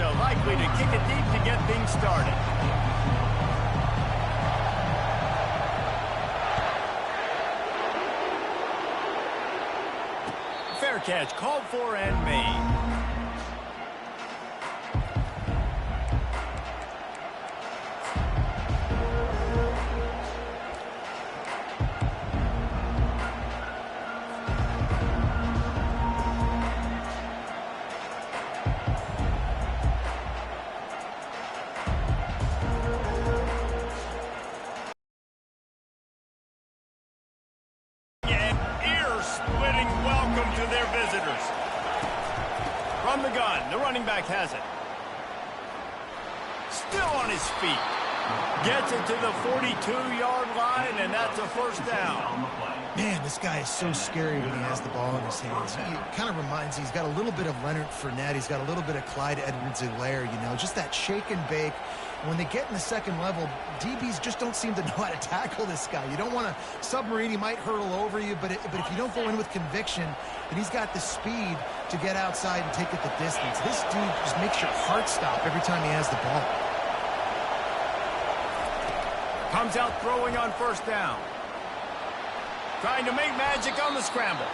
Ncca likely to kick it deep to get things started. Fair catch called for and made. From the gun, the running back has it. Still on his feet. Gets it to the 42-yard line, and that's a first down. Man, this guy is so scary when he has the ball in his hands. He kind of reminds me, he's got a little bit of Leonard Fournette. He's got a little bit of Clyde Edwards-Helaire, you know, just that shake and bake. When they get in the second level, DBs just don't seem to know how to tackle this guy. You don't want to submarine. He might hurtle over you, but if you don't go in with conviction, and he's got the speed to get outside and take it the distance. This dude just makes your heart stop every time he has the ball. Comes out throwing on first down. Trying to make magic on the scramble.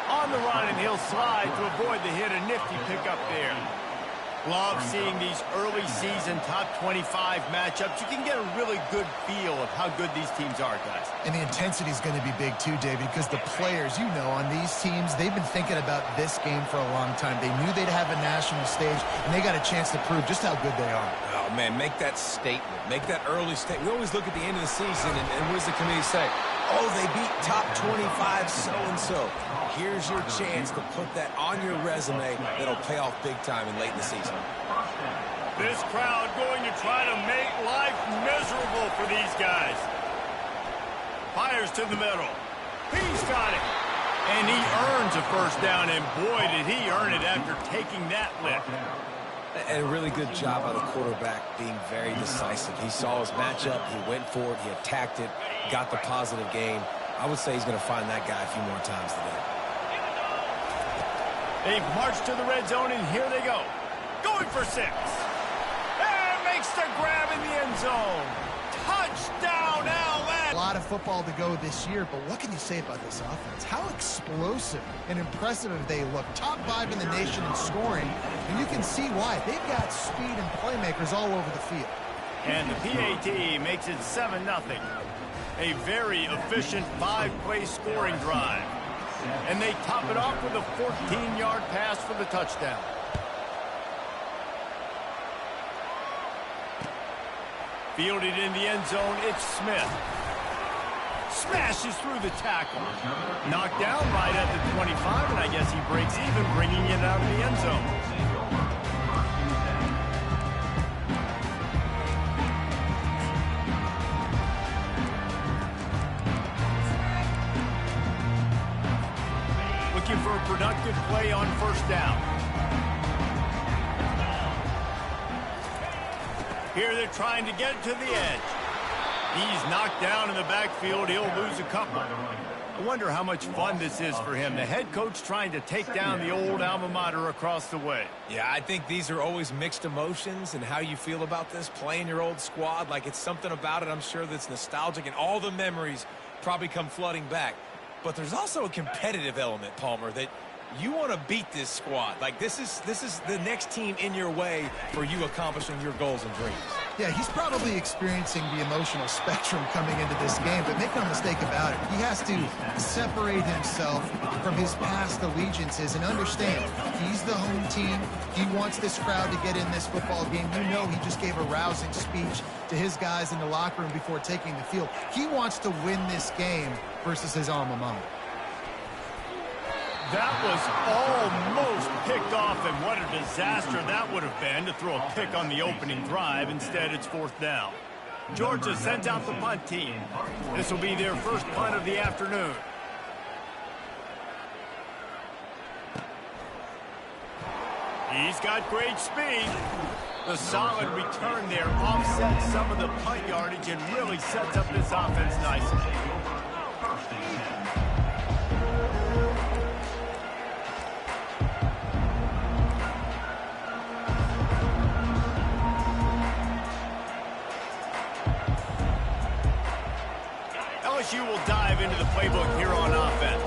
On the run, and he'll slide to avoid the hit. A nifty pickup there. Love seeing these early season top 25 matchups. You can get a really good feel of how good these teams are, guys. And the intensity is going to be big too, David, because the players, you know, on these teams, they've been thinking about this game for a long time. They knew they'd have a national stage, and they got a chance to prove just how good they are. Oh, man, make that statement. Make that early statement. We always look at the end of the season, and what does the committee say? Oh, they beat top 25 so-and-so. Here's your chance to put that on your resume that'll pay off big time and late in the season. This crowd going to try to make life miserable for these guys. Fires to the middle. He's got it. And he earns a first down, and boy, did he earn it after taking that lift. And a really good job by the quarterback being very decisive. He saw his matchup, he went for it, he attacked it, got the positive gain. I would say he's going to find that guy a few more times today. They've marched to the red zone, and here they go. Going for 6. And makes the grab in the end zone. Touchdown, LA! A lot of football to go this year, but what can you say about this offense? How explosive and impressive they look. Top 5 in the nation in scoring, and you can see why. They've got speed and playmakers all over the field. And the PAT makes it 7-0. A very efficient 5-play scoring drive. And they top it off with a 14-yard pass for the touchdown. Fielded in the end zone, it's Smith. Smashes through the tackle. Knocked down right at the 25, and I guess he breaks even, bringing it out of the end zone. Looking for a productive play on first down. Here they're trying to get to the edge. He's knocked down in the backfield. He'll lose a couple. I wonder how much fun this is for him. The head coach trying to take down the old alma mater across the way. Yeah, I think these are always mixed emotions and how you feel about this, playing your old squad. Like, it's something about it, I'm sure, that's nostalgic, and all the memories probably come flooding back. But there's also a competitive element, Palmer, that you want to beat this squad. Like, this is the next team in your way for you accomplishing your goals and dreams. Yeah, he's probably experiencing the emotional spectrum coming into this game, but make no mistake about it. He has to separate himself from his past allegiances and understand he's the home team. He wants this crowd to get in this football game. You know, he just gave a rousing speech to his guys in the locker room before taking the field. He wants to win this game versus his alma mater. That was almost picked off, and what a disaster that would have been to throw a pick on the opening drive. Instead, it's fourth down. Georgia sends out the punt team. This will be their first punt of the afternoon. He's got great speed. The solid return there offsets some of the punt yardage and really sets up this offense nicely. LSU will dive into the playbook here on offense.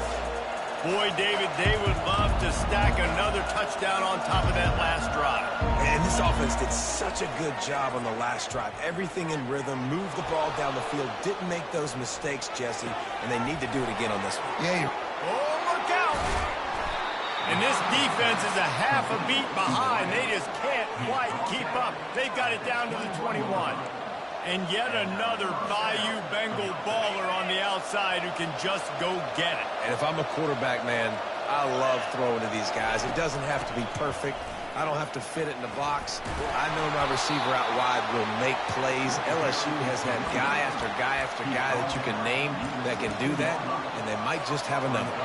Boy, David, they would love to stack another touchdown on top of that last drive. And this offense did such a good job on the last drive. Everything in rhythm, moved the ball down the field, didn't make those mistakes, Jesse, and they need to do it again on this one. Yeah, oh, look out! And this defense is a half a beat behind. They just can't quite keep up. They've got it down to the 21. And yet another Bayou Bengal baller on the outside who can just go get it. And if I'm a quarterback, man, I love throwing to these guys. It doesn't have to be perfect. I don't have to fit it in the box. I know my receiver out wide will make plays. LSU has had guy after guy after guy that you can name that can do that, and they might just have another.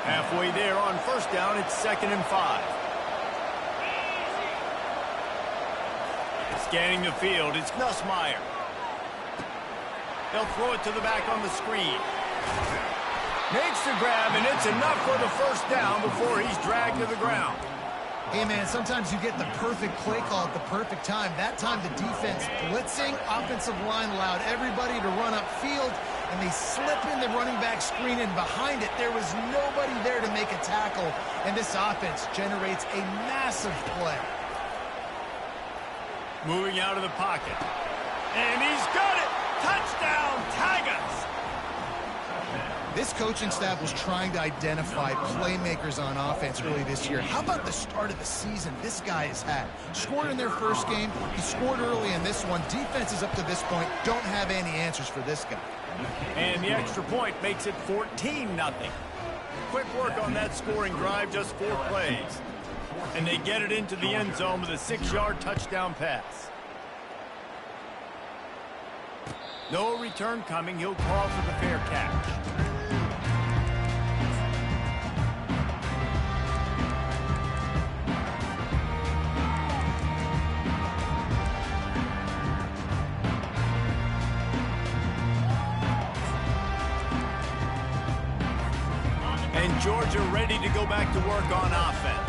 Halfway there on first down, it's 2nd and 5. Scanning the field, it's Nussmeier. They'll throw it to the back on the screen. Makes the grab, and it's enough for the first down before he's dragged to the ground. Hey, man, sometimes you get the perfect play call at the perfect time. That time the defense blitzing, offensive line allowed everybody to run upfield, and they slip in the running back screen, and behind it there was nobody there to make a tackle, and this offense generates a massive play. Moving out of the pocket. And he's got it! Touchdown, Tigers! This coaching staff was trying to identify playmakers on offense early this year. How about the start of the season this guy has had? Scored in their first game. He scored early in this one. Defenses up to this point don't have any answers for this guy. And the extra point makes it 14-0. Quick work on that scoring drive, just 4 plays. And they get it into the end zone with a 6-yard touchdown pass. No return coming. He'll call for the fair catch. And Georgia ready to go back to work on offense.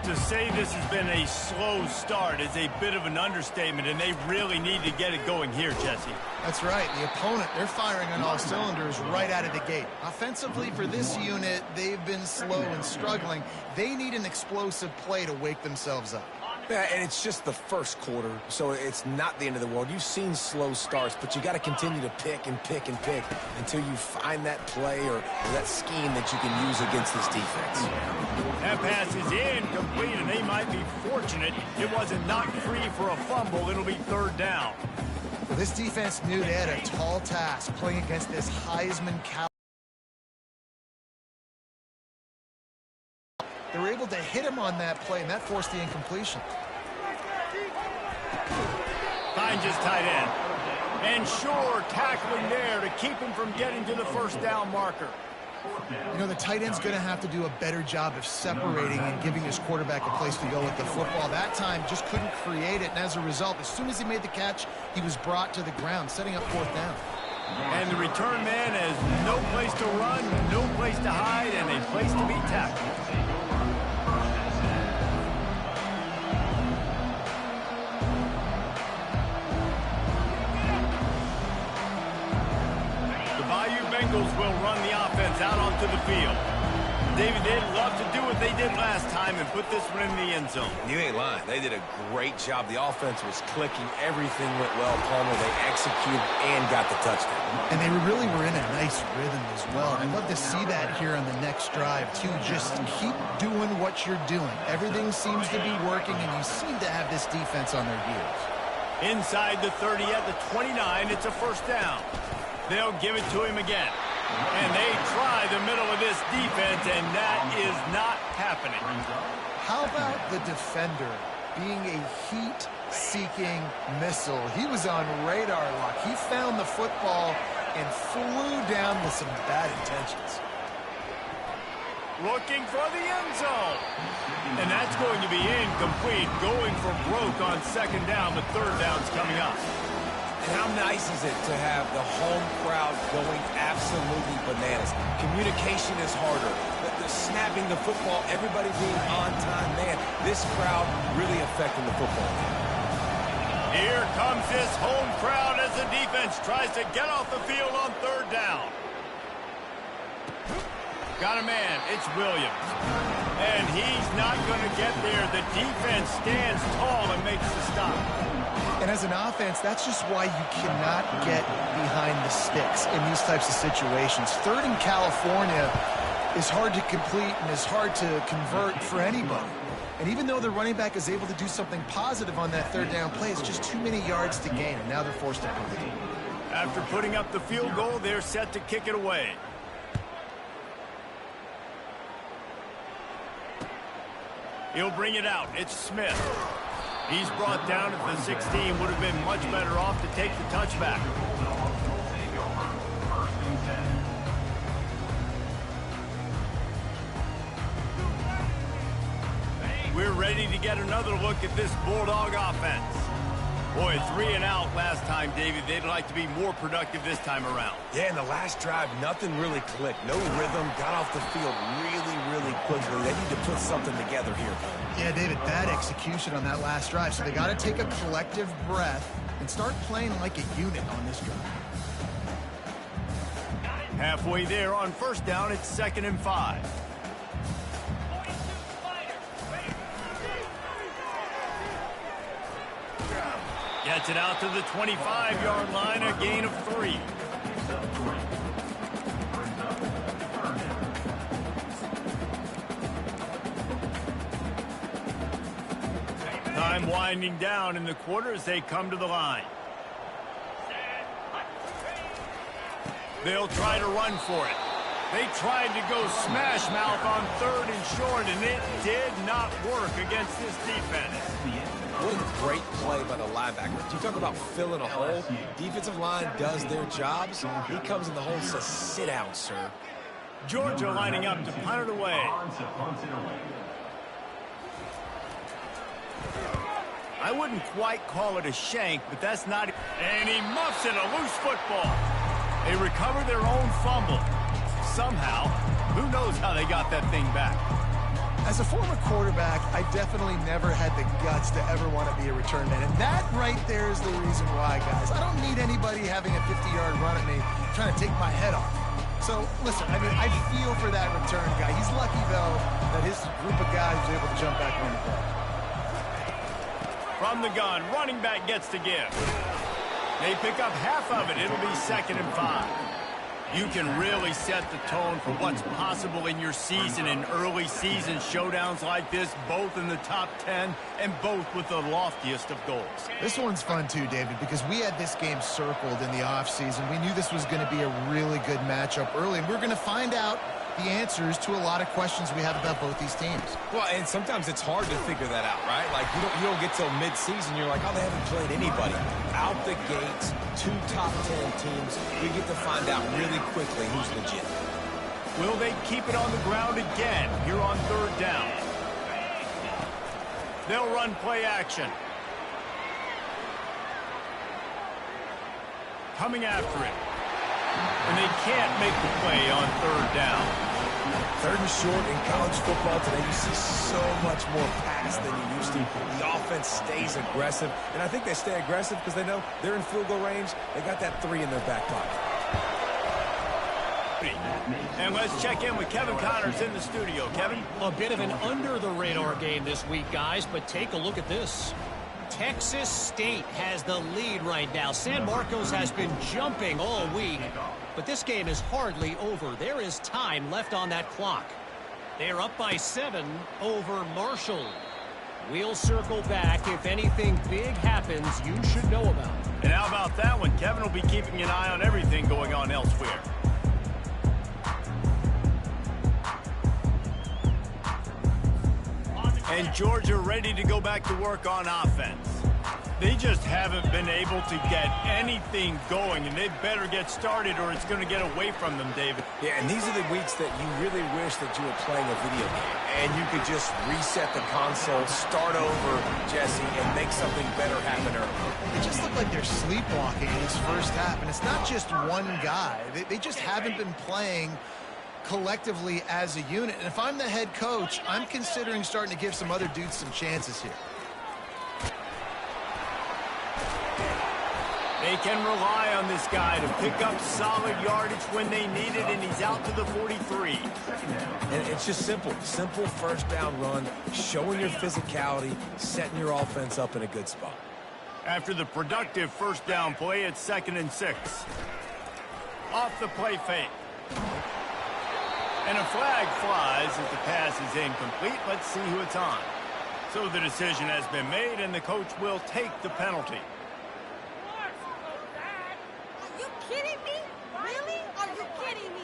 To say this has been a slow start is a bit of an understatement, and they really need to get it going here, Jesse. That's right. The opponent, they're firing on all cylinders right out of the gate. Offensively, for this unit, they've been slow and struggling. They need an explosive play to wake themselves up. Yeah, and it's just the first quarter, so it's not the end of the world. You've seen slow starts, but you got to continue to pick and pick and pick until you find that play or that scheme that you can use against this defense. That pass is incomplete, and they might be fortunate it wasn't knocked free for a fumble. It'll be 3rd down. Well, this defense knew they had a tall task playing against this Heisman caliber. They were able to hit him on that play, and that forced the incompletion. Finds his tight end. And sure, tackling there to keep him from getting to the first down marker. You know, the tight end's going to have to do a better job of separating and giving his quarterback a place to go with the football. That time just couldn't create it, and as a result, as soon as he made the catch, he was brought to the ground, setting up 4th down. And the return man has no place to run, no place to hide, and a place to be tackled. Bengals will run the offense out onto the field. David, they'd love to do what they did last time and put this one in the end zone. You ain't lying. They did a great job. The offense was clicking. Everything went well, Palmer. They executed and got the touchdown. And they really were in a nice rhythm as well. I'd love to see that here on the next drive, too. Just keep doing what you're doing. Everything seems to be working, and you seem to have this defense on their heels. Inside the 30 at the 29, it's a 1st down. They'll give it to him again. And they try the middle of this defense, and that is not happening. How about the defender being a heat-seeking missile? He was on radar lock. He found the football and flew down with some bad intentions. Looking for the end zone. And that's going to be incomplete, going for broke on 2nd down. The 3rd down's coming up. How nice is it to have the home crowd going absolutely bananas? Communication is harder. The snapping the football, everybody being on time. Man, this crowd really affecting the football game. Here comes this home crowd as the defense tries to get off the field on third down. Got a man. It's Williams. And he's not going to get there. The defense stands tall and makes the stop. And as an offense, that's just why you cannot get behind the sticks in these types of situations. Third in California is hard to complete and is hard to convert for anybody. And even though the running back is able to do something positive on that third down play, it's just too many yards to gain, and now they're forced to punt it. After putting up the field goal, they're set to kick it away. He'll bring it out. It's Smith. He's brought down at the 16. Would have been much better off to take the touchback. We're ready to get another look at this Bulldog offense. Boy, 3 and out last time, David. They'd like to be more productive this time around. Yeah, in the last drive, nothing really clicked. No rhythm, got off the field really quickly. They need to put something together here. Yeah, David, bad execution on that last drive. So they got to take a collective breath and start playing like a unit on this drive. Halfway there on first down, it's 2nd and 5. Gets it out to the 25-yard line, a gain of 3. Time winding down in the quarter as they come to the line. They'll try to run for it. They tried to go smash mouth on 3rd and short, and it did not work against this defense. What a great play by the linebacker. You talk about filling a hole. Defensive line does their jobs. He comes in the hole and says, sit down, sir. Georgia lining up to punt it away. I wouldn't quite call it a shank, but that's not... And he muffs it, a loose football. They recover their own fumble. Somehow, who knows how they got that thing back. As a former quarterback, I definitely never had the guts to ever want to be a return man. And that right there is the reason why, guys. I don't need anybody having a 50-yard run at me trying to take my head off. So, listen, I mean, I feel for that return guy. He's lucky, though, that his group of guys was able to jump back on the ball. From the gun, running back gets to give. They pick up half of it. It'll be 2nd and 5. You can really set the tone for what's possible in your season in early season showdowns like this, both in the top 10 and both with the loftiest of goals. This one's fun too, David, because we had this game circled in the offseason. We knew this was going to be a really good matchup early, and we're going to find out the answers to a lot of questions we have about both these teams. Well, and sometimes it's hard to figure that out, right? Like, you don't get till mid-season, you're like, oh, they haven't played anybody. Out the gates, 2 top 10 teams, we get to find out really quickly who's legit. Will they keep it on the ground again here on 3rd down? They'll run play action. Coming after it. And they can't make the play on 3rd down. 3rd and short in college football today, you see so much more pass than you used to. The offense stays aggressive, and I think they stay aggressive because they know they're in field goal range. They got that 3 in their back pocket. And let's check in with Kevin Connors in the studio. Kevin? A bit of an under-the-radar game this week, guys, but take a look at this. Texas State has the lead right now. San Marcos has been jumping all week, but this game is hardly over. There is time left on that clock. They're up by 7 over Marshall. We'll circle back if anything big happens you should know about. And how about that one? Kevin will be keeping an eye on everything going on elsewhere. And Georgia ready to go back to work on offense. They just haven't been able to get anything going, and they better get started or it's going to get away from them, David. Yeah, and these are the weeks that you really wish that you were playing a video game, and you could just reset the console, start over, Jesse, and make something better happen early. They just look like they're sleepwalking in this first half, and it's not just one guy. They just haven't been playing collectively as a unit. And if I'm the head coach, I'm considering starting to give some other dudes some chances here. They can rely on this guy to pick up solid yardage when they need it, and he's out to the 43. And it's just simple first down run, showing your physicality, setting your offense up in a good spot. After the productive first down play, it's 2nd and 6. Off the play fake. And a flag flies as the pass is incomplete. Let's see who it's on. So the decision has been made, and the coach will take the penalty. Are you kidding me? Really? Are you kidding me?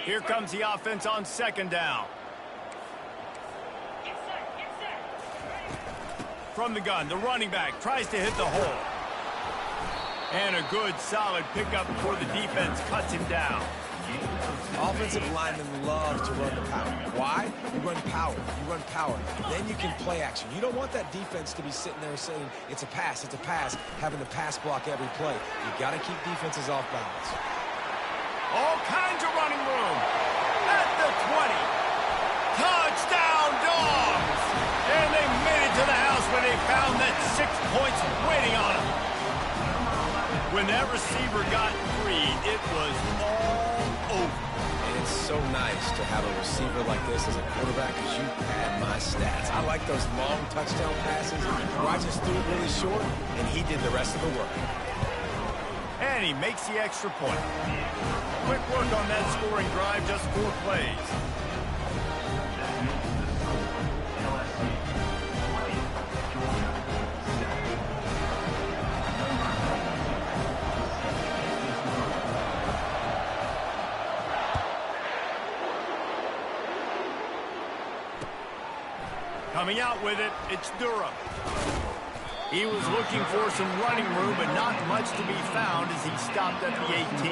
Here comes the offense on 2nd down. From the gun, the running back tries to hit the hole. And a good, solid pickup before the defense cuts him down. Offensive linemen love to run the power. Why? You run power. You run power. Then you can play action. You don't want that defense to be sitting there saying, it's a pass, having to pass block every play. You got to keep defenses off balance. All kinds of running room. At the 20. Touchdown, Dogs! And they made it to the house when they found that 6 points waiting on them. When that receiver got free, it was all over. And it's so nice to have a receiver like this as a quarterback because you pad my stats. I like those long touchdown passes where I just threw it really short and he did the rest of the work. And he makes the extra point. Quick work on that scoring drive, just 4 plays. Coming out with it, it's Durham. He was looking for some running room, but not much to be found as he stopped at the 18.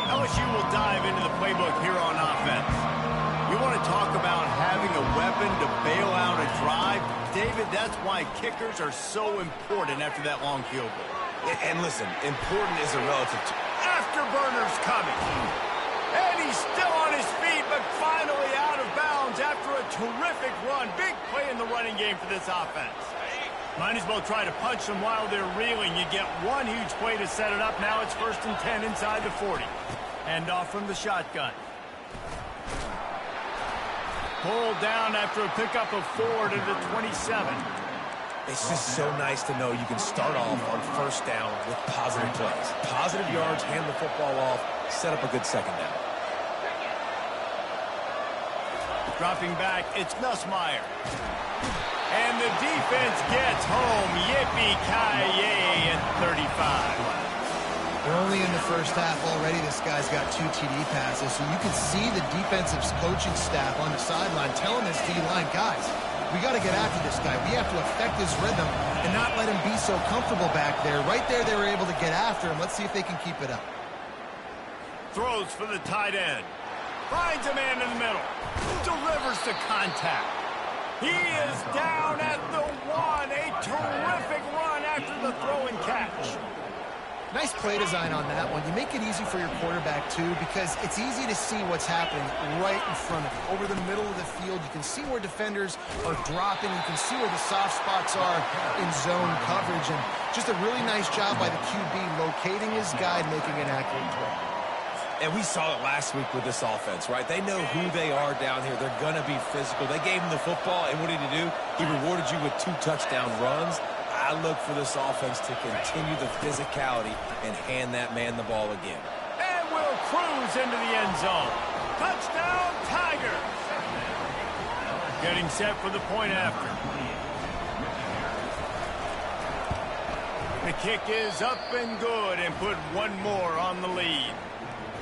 LSU will dive into the playbook here on offense. You want to talk about having a weapon to bail out a drive? David, that's why kickers are so important after that long field goal. And listen, important is a relative to... Afterburner's coming. And he's still on his feet, but finally out of bounds after a terrific run. Big play in the running game for this offense. Might as well try to punch them while they're reeling. You get one huge play to set it up. Now it's 1st and 10 inside the 40. Hand off from the shotgun. Pulled down after a pickup of 4 to the 27. It's just so nice to know you can start off on first down with positive plays. Positive yards, hand the football off, set up a good second down. Dropping back, it's Nussmeier. And the defense gets home. Yippee-ki-yay at 35. We're only in the first half already. This guy's got 2 TD passes, so you can see the defensive coaching staff on the sideline telling this D-line, guys, we got to get after this guy. We have to affect his rhythm and not let him be so comfortable back there. Right there, they were able to get after him. Let's see if they can keep it up. Throws for the tight end. Finds a man in the middle. Delivers the contact. He is down at the 1. A terrific run after the throw and catch. Nice play design on that one. You make it easy for your quarterback, too, because it's easy to see what's happening right in front of you. Over the middle of the field, you can see where defenders are dropping. You can see where the soft spots are in zone coverage. And just a really nice job by the QB locating his guy and making an accurate throw. And we saw it last week with this offense, right? They know who they are down here. They're going to be physical. They gave him the football, and what did he do? He rewarded you with 2 touchdown runs. I look for this offense to continue the physicality and hand that man the ball again. And will cruise into the end zone. Touchdown, Tigers! Getting set for the point after. The kick is up and good and put one more on the lead.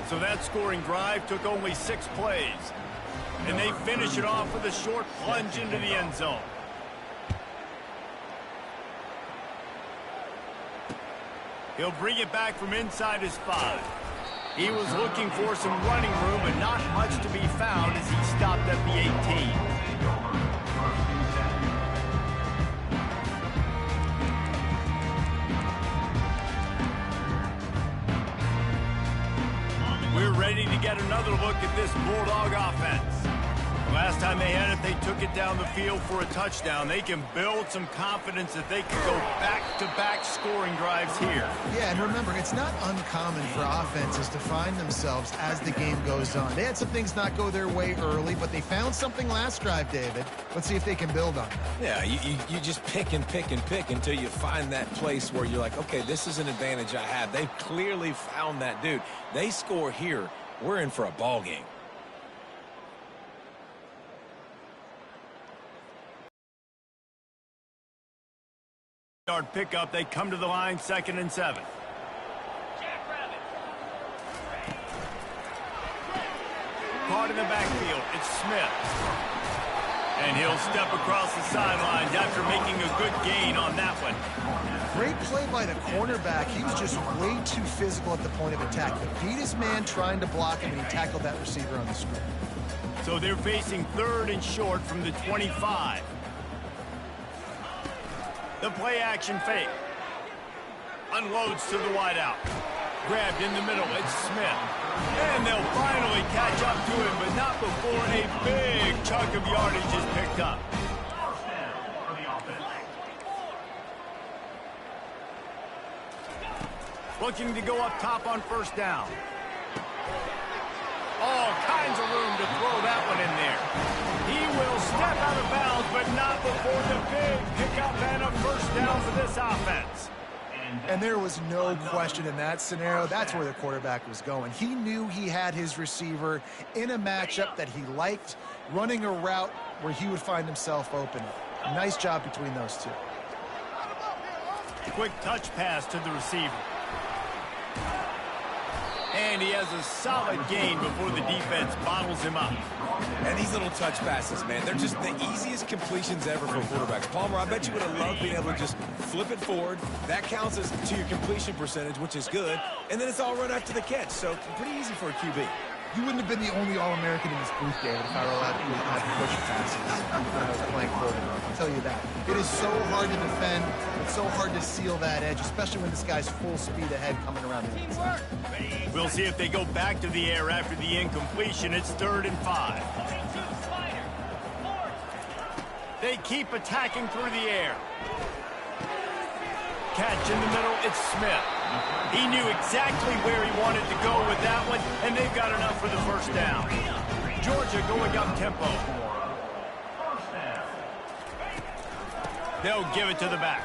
So that scoring drive took only 6 plays. And they finish it off with a short plunge into the end zone. He'll bring it back from inside his 5. He was looking for some running room, but not much to be found as he stopped at the 18. We're ready to get another look at this Bulldog offense. Last time run they had if they took it down the field for a touchdown. They can build some confidence that they can go back-to-back scoring drives here. Yeah, and remember, it's not uncommon for offenses to find themselves as the game goes on. They had some things not go their way early, but they found something last drive, David. Let's see if they can build on that. Yeah, you just pick and pick and pick until you find that place where you're like, okay, this is an advantage I have. They've clearly found that, dude. They score here, we're in for a ball game. Yard pickup, they come to the line, 2nd and 7. Caught in the backfield, it's Smith. And he'll step across the sidelines after making a good gain on that one. Great play by the cornerback. He was just way too physical at the point of attack. He beat his man trying to block him, and he tackled that receiver on the screen. So they're facing 3rd and short from the 25. The play action fake. Unloads to the wideout. Grabbed in the middle, it's Smith. And they'll finally catch up to him, but not before a big chunk of yardage is picked up. Looking to go up top on 1st down. All kinds of room to throw that one in there. He will step out of bounds, but not before the big pickup and a 1st down for this offense. And there was no question in that scenario. That's where the quarterback was going. He knew he had his receiver in a matchup that he liked, running a route where he would find himself open. Nice job between those two. Quick touch pass to the receiver. And he has a solid gain before the defense bottles him up. And these little touch passes, man, they're just the easiest completions ever for quarterbacks. Palmer, I bet you would have loved being able to just flip it forward. That counts as to your completion percentage, which is good. And then it's all run after the catch, so pretty easy for a QB. You wouldn't have been the only All-American in this booth, David, if I were allowed to push passes when I was playing quarterback. I'll tell you that. It is so hard to defend. It's so hard to seal that edge, especially when this guy's full speed ahead coming around the inside. We'll see if they go back to the air after the incompletion. It's 3rd and 5. They keep attacking through the air. Catch in the middle, it's Smith. He knew exactly where he wanted to go with that one, and they've got enough for the 1st down. Georgia going up tempo. They'll give it to the back.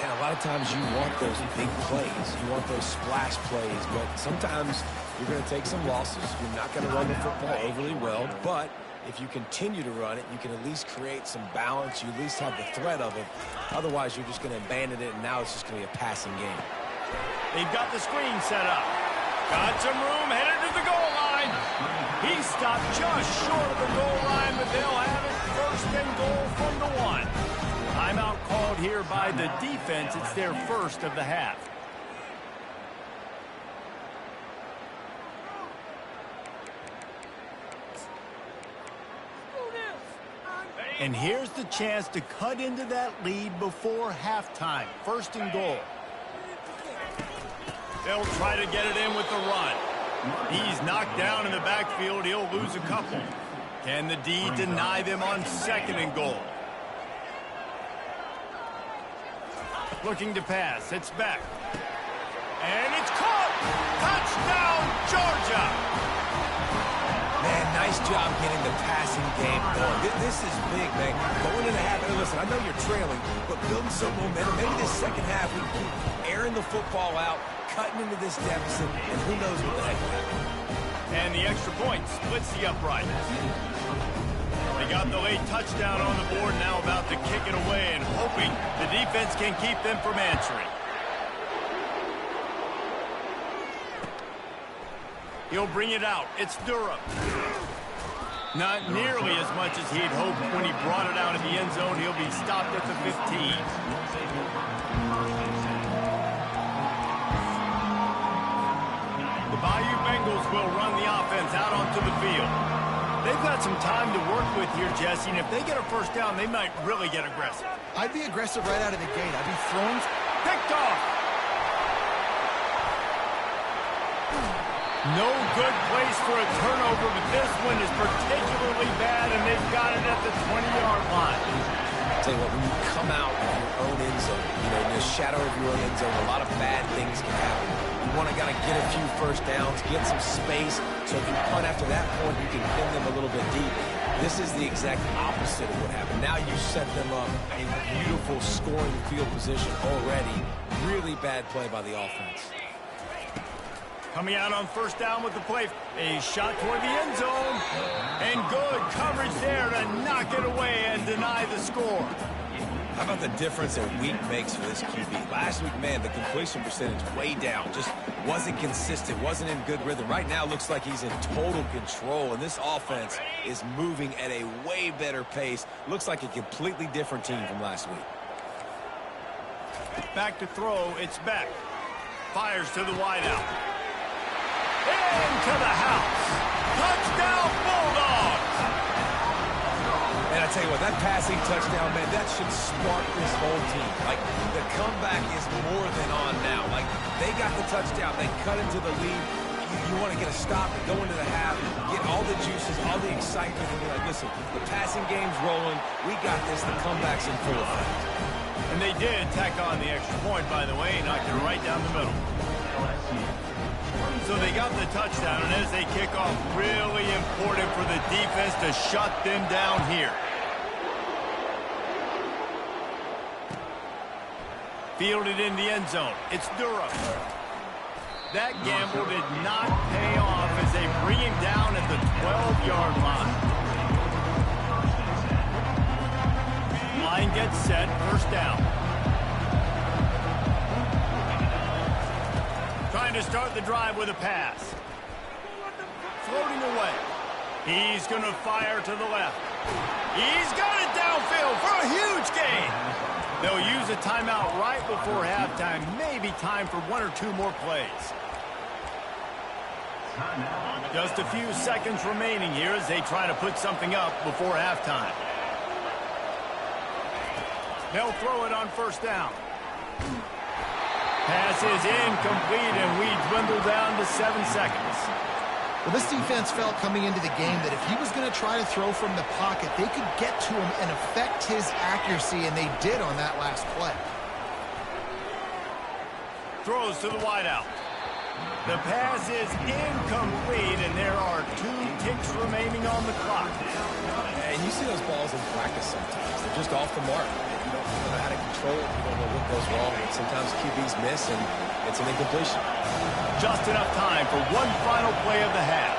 And a lot of times you want those big plays. You want those splash plays, but sometimes you're going to take some losses. You're not going to run the football overly well, but if you continue to run it, you can at least create some balance. You at least have the threat of it. Otherwise, you're just going to abandon it, and now it's just going to be a passing game. They've got the screen set up. Got some room, headed to the goal line. He stopped just short of the goal line, but they'll have it 1st and goal from the 1. Timeout called here by the defense. It's their 1st of the half. And here's the chance to cut into that lead before halftime. 1st and goal. They'll try to get it in with the run. He's knocked down in the backfield. He'll lose a couple. Can the D deny them on 2nd and goal? Looking to pass. It's back. And it's caught! Touchdown, Georgia! Man, nice job getting the passing game going. This is big, man. Going into half, and listen, I know you're trailing, but building some momentum. Maybe this 2nd half, we keep airing the football out, cutting into this deficit, and who knows what the heck will happen. And the extra point splits the upright. They got the late touchdown on the board, now about to kick it away and hoping the defense can keep them from answering. He'll bring it out. It's Durham. Not nearly as much as he'd hoped when he brought it out of the end zone. He'll be stopped at the 15. The Bayou Bengals will run the offense out onto the field. They've got some time to work with here, Jesse, and if they get a 1st down, they might really get aggressive. I'd be aggressive right out of the gate. I'd be throwing. Picked off. No good place for a turnover, but this one is particularly bad, and they've Tell you what, when you come out of your own end zone, you know, in the shadow of your own end zone, a lot of bad things can happen. You want to kind of get a few first downs, get some space, so if you punt after that point, you can pin them a little bit deep. This is the exact opposite of what happened. Now you set them up in beautiful scoring field position already. Really bad play by the offense. Coming out on first down with the play. A shot toward the end zone. And good coverage there to knock it away and deny the score. How about the difference a week makes for this QB? Last week, man, the completion percentage way down. Just wasn't consistent, wasn't in good rhythm. Right now, looks like he's in total control, and this offense is moving at a way better pace. Looks like a completely different team from last week. Back to throw, it's Beck. Fires to the wideout. Into the house. Touchdown, Bulldogs! And I tell you what, that passing touchdown, man, that should spark this whole team. Like, the comeback is more than on now. Like, they got the touchdown. They cut into the lead. You want to get a stop and go into the half, get all the juices, all the excitement, and be like, listen, the passing game's rolling. We got this. The comeback's in full effect. And they did tack on the extra point, by the way, knocked it right down the middle. So they got the touchdown, and as they kick off, really important for the defense to shut them down here. Fielded in the end zone. It's Durham. That gamble did not pay off as they bring him down at the 12-yard line. Line gets set, first down. Trying to start the drive with a pass. Floating away. He's going to fire to the left. He's got it downfield for a huge gain. They'll use a timeout right before halftime. Maybe time for one or two more plays. Just a few seconds remaining here as they try to put something up before halftime. They'll throw it on first down. Pass is incomplete, and we dwindle down to 7 seconds. Well, this defense felt coming into the game that if he was going to try to throw from the pocket, they could get to him and affect his accuracy, and they did on that last play. Throws to the wideout. The pass is incomplete, and there are 2 ticks remaining on the clock. And you see those balls in practice sometimes. They're just off the mark. You don't know how to control it. You don't know what goes wrong. And sometimes QBs miss, and it's an incompletion. Just enough time for one final play of the half.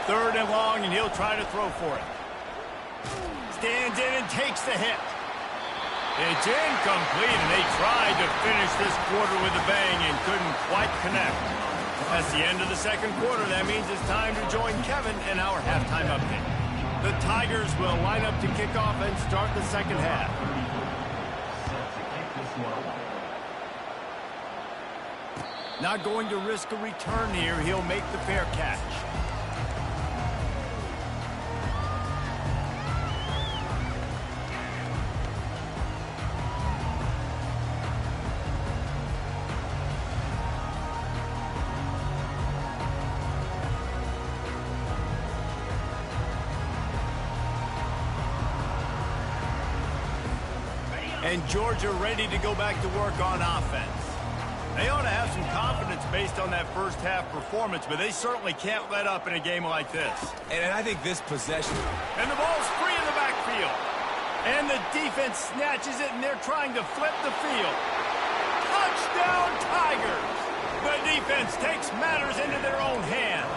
Third and long, and he'll try to throw for it. Stands in and takes the hit. It's incomplete, and they tried to finish this quarter with a bang and couldn't quite connect. That's the end of the second quarter. That means it's time to join Kevin in our halftime update. The Tigers will line up to kick off and start the second half. Not going to risk a return here. He'll make the fair catch. And Georgia ready to go back to work on offense. They ought to have some confidence based on that first half performance, but they certainly can't let up in a game like this. And I think this possession... And the ball's free in the backfield. And the defense snatches it, and they're trying to flip the field. Touchdown, Tigers! The defense takes matters into their own hands.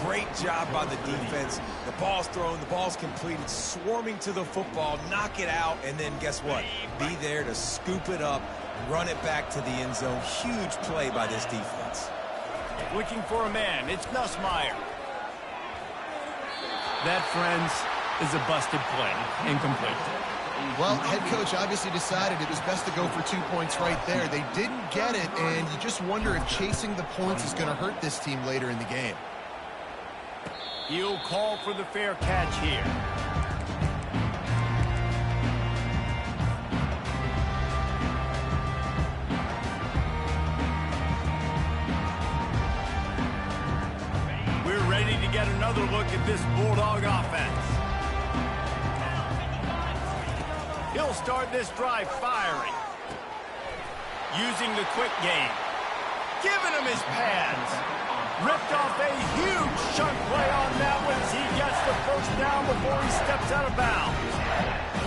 Great job by the defense. The ball's thrown, the ball's completed, swarming to the football, knock it out, and then guess what? Be there to scoop it up, run it back to the end zone. Huge play by this defense. Looking for a man. It's Nussmeier. That, friends, is a busted play. Incomplete. Well, head coach obviously decided it was best to go for 2 points right there. They didn't get it, and you just wonder if chasing the points is going to hurt this team later in the game. He'll call for the fair catch here. at this Bulldog offense. He'll start this drive firing. Using the quick game. Giving him his pads. Ripped off a huge chunk play on that one as he gets the first down before he steps out of bounds.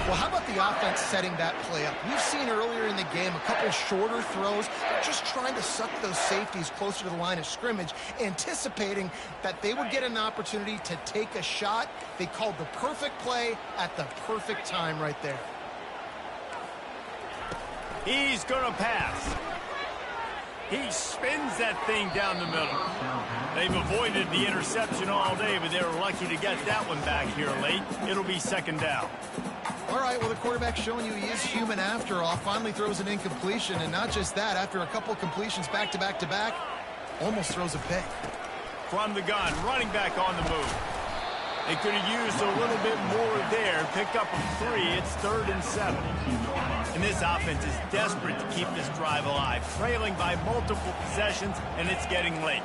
Well, how about the offense setting that play up? We've seen earlier in the game a couple shorter throws, just trying to suck those safeties closer to the line of scrimmage, anticipating that they would get an opportunity to take a shot. They called the perfect play at the perfect time right there. He's going to pass. He spins that thing down the middle. They've avoided the interception all day, but they were lucky to get that one back here late. It'll be second down. All right, well, the quarterback's showing you he is human after all. Finally throws an incompletion, and not just that, after a couple completions back-to-back-to-back, almost throws a pick. From the gun, running back on the move. They could have used a little bit more there. Pick up a 3. It's 3rd and 7. And this offense is desperate to keep this drive alive, trailing by multiple possessions, and it's getting late.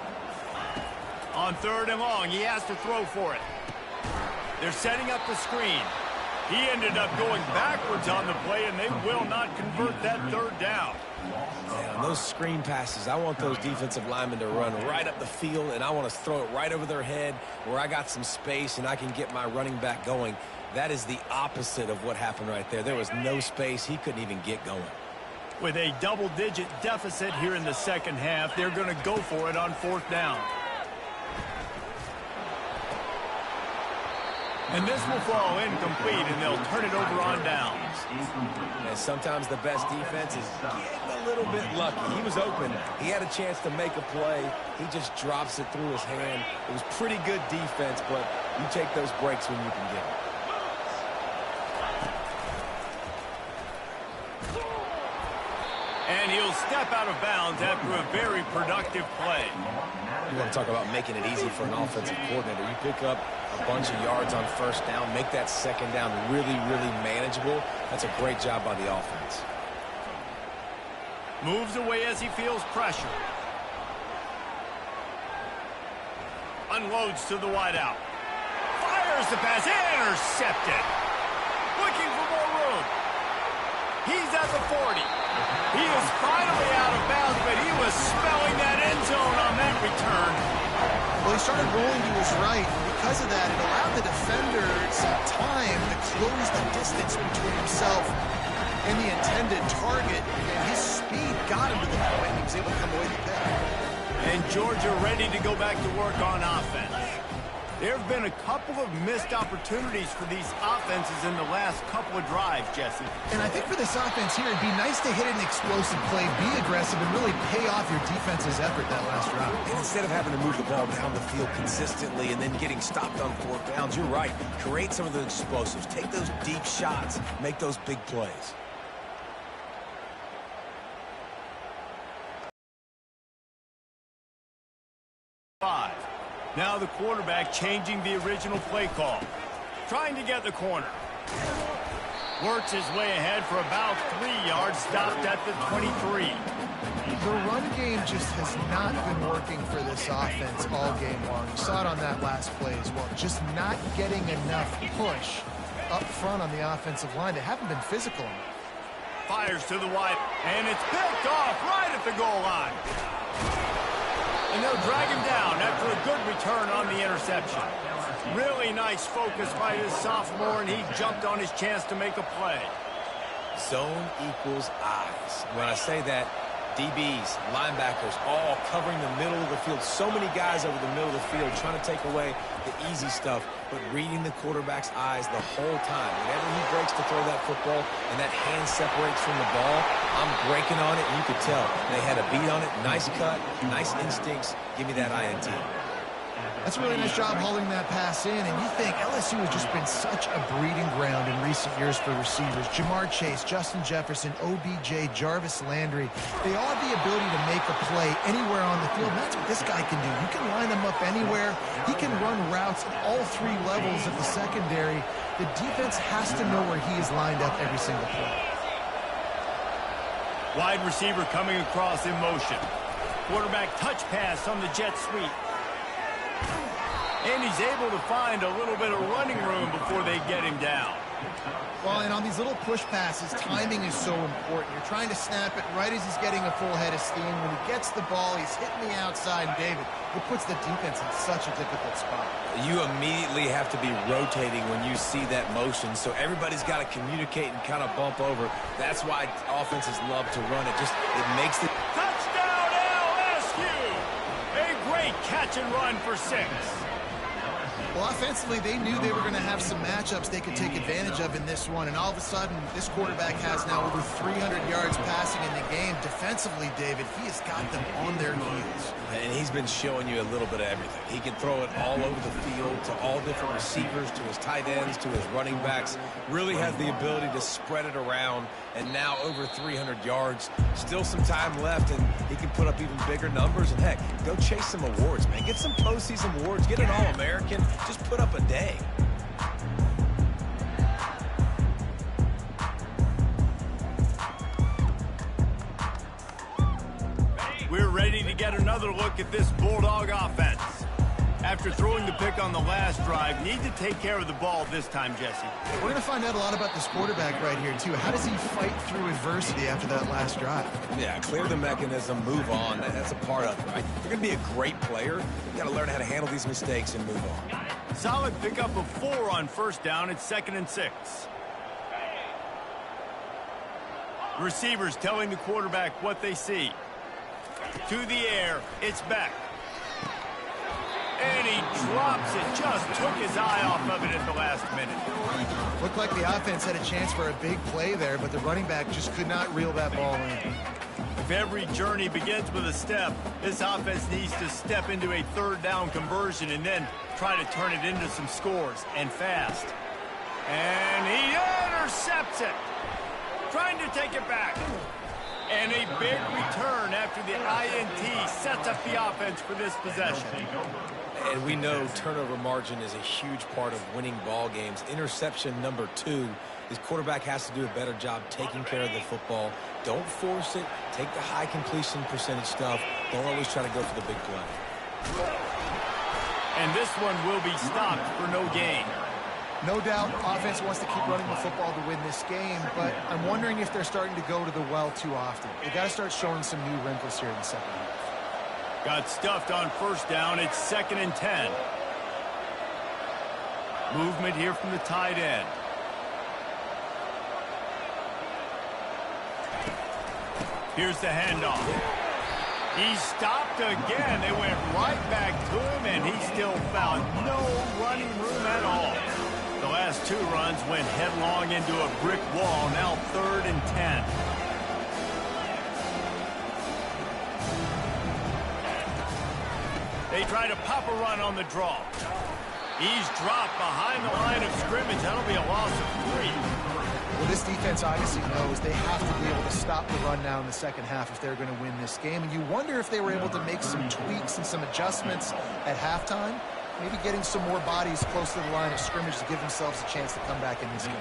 On 3rd and long, he has to throw for it. They're setting up the screen. He ended up going backwards on the play, and they will not convert that 3rd down. Man, on those screen passes, I want those defensive linemen to run right up the field, and I want to throw it right over their head where I got some space and I can get my running back going. That is the opposite of what happened right there. There was no space. He couldn't even get going. With a double-digit deficit here in the second half, they're going to go for it on 4th down. And this will fall incomplete, and they'll turn it over on downs. And sometimes the best defense is getting a little bit lucky. He was open. He had a chance to make a play. He just drops it through his hand. It was pretty good defense, but you take those breaks when you can get them. And he'll step out of bounds after a very productive play. You want to talk about making it easy for an offensive coordinator. You pick up a bunch of yards on 1st down, make that 2nd down really, really manageable. That's a great job by the offense. Moves away as he feels pressure. Unloads to the wideout. Fires the pass. Intercepted. Looking for more room. He's at the 40. He is finally out of bounds, but he was spelling that end zone on that return. Well, he started rolling to his right. Because of that, it allowed the defender some time to close the distance between himself and the intended target. And his speed got him to the point, and he was able to come away with the pick. And Georgia ready to go back to work on offense. There have been a couple of missed opportunities for these offenses in the last couple of drives, Jesse. And I think for this offense here, it'd be nice to hit an explosive play, be aggressive, and really pay off your defense's effort that last drive. And instead of having to move the ball down the field consistently and then getting stopped on 4th downs, you're right. Create some of those explosives. Take those deep shots. Make those big plays. Now the quarterback changing the original play call. Trying to get the corner. Works his way ahead for about 3 yards, stopped at the 23. The run game just has not been working for this offense all game long. You saw it on that last play as well. Just not getting enough push up front on the offensive line. They haven't been physical enough. Fires to the wide, and it's picked off right at the goal line. And they'll drag him down after a good return on the interception. Really nice focus by his sophomore, and he jumped on his chance to make a play. Zone equals eyes. When I say that, DBs, linebackers, all covering the middle of the field. So many guys over the middle of the field trying to take away the easy stuff, but reading the quarterback's eyes the whole time. Whenever he breaks to throw that football and that hand separates from the ball, I'm breaking on it, and you could tell. They had a beat on it. Nice cut, nice instincts. Give me that INT. That's a really nice job hauling that pass in, and you think LSU has just been such a breeding ground in recent years for receivers. Jamar Chase, Justin Jefferson, OBJ, Jarvis Landry, they all have the ability to make a play anywhere on the field, and that's what this guy can do. You can line him up anywhere. He can run routes at all 3 levels of the secondary. The defense has to know where he is lined up every single play. Wide receiver coming across in motion. Quarterback touch pass on the jet sweep. And he's able to find a little bit of running room before they get him down. Well, and on these little push passes, timing is so important. You're trying to snap it right as he's getting a full head of steam. When he gets the ball, he's hitting the outside, and David, it puts the defense in such a difficult spot. You immediately have to be rotating when you see that motion, so everybody's got to communicate and kind of bump over. That's why offenses love to run it. It makes the... Touchdown, LSU! A great catch and run for 6. Well, offensively, they knew they were going to have some matchups they could take advantage of in this one, and all of a sudden, this quarterback has now over 300 yards passing in the game. Defensively, David, he has got them on their heels. And he's been showing you a little bit of everything. He can throw it all over the field to all different receivers, to his tight ends, to his running backs. Really has the ability to spread it around, and now over 300 yards. Still some time left, and he can put up even bigger numbers. And, heck, go chase some awards, man. Get some postseason awards. Get an All-American. Just put up a day. We're ready to get another look at this Bulldog offense. After throwing the pick on the last drive, need to take care of the ball this time, Jesse. We're going to find out a lot about this quarterback right here, too. How does he fight through adversity after that last drive? Yeah, clear the mechanism, move on. That's a part of it, right? If you're going to be a great player, you got to learn how to handle these mistakes and move on. Solid pickup of 4 on first down. It's 2nd and 6. Receivers telling the quarterback what they see. To the air, it's back. And he drops it. Just took his eye off of it at the last minute. Looked like the offense had a chance for a big play there, but the running back just could not reel that ball in. If every journey begins with a step, this offense needs to step into a 3rd down conversion and then try to turn it into some scores, and fast. And he intercepts it. Trying to take it back. And a big return after the INT sets up the offense for this possession. And we know turnover margin is a huge part of winning ball games. Interception number 2. His quarterback has to do a better job taking care of the football. Don't force it. Take the high completion percentage stuff. Don't always try to go for the big play. And this one will be stopped for no gain. No doubt, offense wants to keep running the football to win this game, but I'm wondering if they're starting to go to the well too often. They got to start showing some new wrinkles here in the second half. Got stuffed on first down. It's 2nd and 10. Movement here from the tight end. Here's the handoff. He stopped again. They went right back to him, and he still found no running room at all. The last 2 runs went headlong into a brick wall. Now 3rd and 10. They try to pop a run on the draw. He's dropped behind the line of scrimmage. That'll be a loss of 3. Well, this defense obviously knows they have to be able to stop the run now in the second half if they're going to win this game. And you wonder if they were able to make some tweaks and some adjustments at halftime. Maybe getting some more bodies close to the line of scrimmage to give themselves a chance to come back in this game.